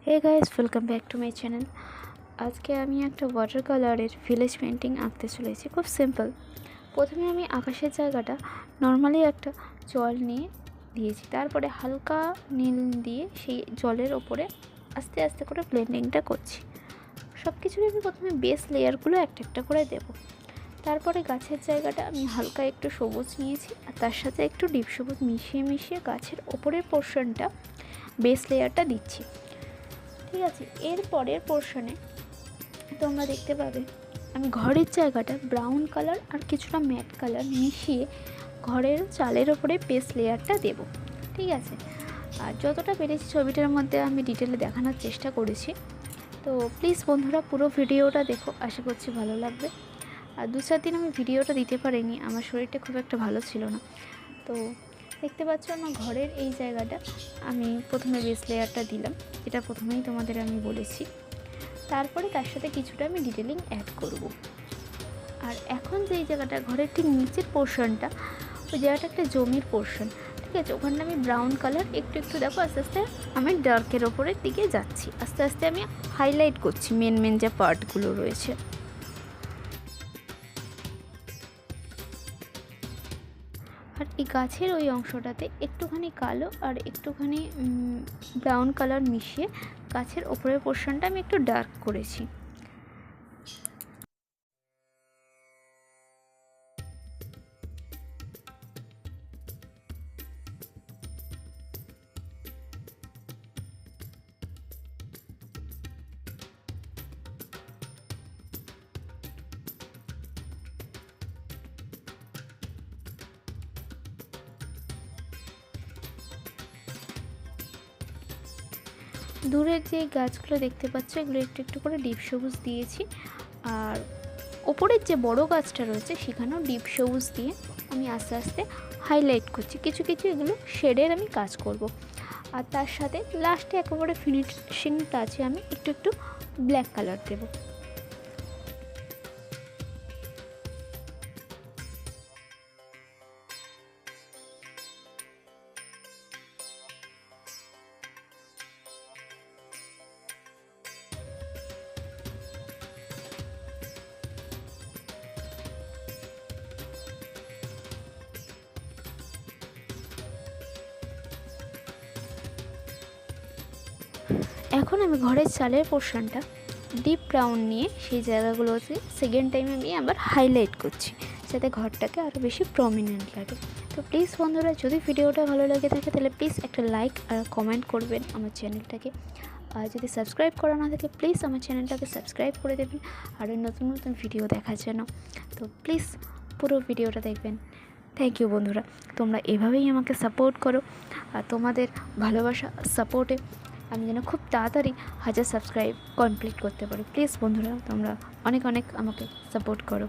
Hey guys, welcome back to my channel. আজকে আমি একটা ওয়াটার কালারের ভিলেজ পেন্টিং আঁকতে চলেছি। খুব সিম্পল। প্রথমে আমি আকাশের জায়গাটা নর্মালি একটা জল নিয়ে দিয়েছি, তারপরে হালকা নীল দিয়ে সেই জলের ওপরে আস্তে আস্তে করে ব্লেন্ডিংটা করছি। সব কিছুরই আমি প্রথমে বেস লেয়ারগুলো একটা একটা করে দেব। তারপরে গাছের জায়গাটা আমি হালকা একটু সবুজ নিয়েছি আর তার সাথে একটু ডিপ সবুজ মিশিয়ে মিশিয়ে গাছের ওপরের পোর্শনটা বেস লেয়ারটা দিচ্ছি। ঠিক আছে, এর পরের পোর্শনে তোমরা দেখতে পাবে আমি ঘরের জায়গাটা ব্রাউন কালার আর কিছুটা ম্যাট কালার মিশিয়ে ঘরের চালের ওপরে বেস লেয়ারটা দেব। ঠিক আছে, আর যতটা পেরেছি ছবিটার মধ্যে আমি ডিটেলে দেখানোর চেষ্টা করেছি। তো প্লিজ বন্ধুরা পুরো ভিডিওটা দেখো, আশা করছি ভালো লাগবে। আর 2-4 দিন আমি ভিডিওটা দিতে পারিনি, আমার শরীরটা খুব একটা ভালো ছিল না। তো দেখতে পাচ্ছ আমার ঘরের এই জায়গাটা আমি প্রথমে বেস লেয়ারটা দিলাম, এটা প্রথমেই তোমাদের আমি বলেছি। তারপরে তার সাথে কিছুটা আমি ডিটেলিং অ্যাড করব। আর এখন যেই জায়গাটা ঘরের ঠিক নিচের পোর্শনটা, ওই জায়গাটা একটা জমির পোর্শন। ঠিক আছে, ওখানে আমি ব্রাউন কালার একটু একটু দেখো আস্তে আস্তে আমি ডার্কের ওপরের দিকে যাচ্ছি, আস্তে আস্তে আমি হাইলাইট করছি মেন যে পার্টগুলো রয়েছে। আর এই গাছের ওই অংশটাতে একটুখানি কালো আর একটুখানি ব্রাউন কালার মিশিয়ে গাছের ওপরের পোর্শনটা আমি একটু ডার্ক করেছি। দূরের যে গাছগুলো দেখতে পাচ্ছ এগুলো একটু একটু করে ডিপ সবুজ দিয়েছি, আর ওপরের যে বড় গাছটা রয়েছে সেখানেও ডিপ সবুজ দিয়ে আমি আস্তে আস্তে হাইলাইট করছি। কিছু কিছু এগুলো শেডের আমি কাজ করব। আর তার সাথে লাস্টে একেবারে ফিনিশিং টাচে আমি একটু একটু ব্ল্যাক কালার দেবো। এখন আমি ঘরের চালের পোর্শনটা ডিপ ব্রাউন নিয়ে সেই জায়গাগুলোতে সেকেন্ড টাইম আমি আবার হাইলাইট করছি, যাতে ঘরটাকে আরও বেশি প্রমিনেন্ট লাগে। তো প্লিজ বন্ধুরা, যদি ভিডিওটা ভালো লাগে থাকে তাহলে প্লিজ একটা লাইক আর কমেন্ট করবেন আমার চ্যানেলটাকে। আর যদি সাবস্ক্রাইব করা না থাকে প্লিজ আমার চ্যানেলটাকে সাবস্ক্রাইব করে দেবেন আরও নতুন নতুন ভিডিও দেখার জন্য। তো প্লিজ পুরো ভিডিওটা দেখবেন। থ্যাংক ইউ বন্ধুরা, তোমরা এভাবেই আমাকে সাপোর্ট করো। আর তোমাদের ভালোবাসা সাপোর্টে আমি যেন খুব তাড়াতাড়ি 1000 সাবস্ক্রাইব কমপ্লিট করতে পারি। প্লিজ বন্ধুরা, তোমরা অনেক অনেক আমাকে সাপোর্ট করো।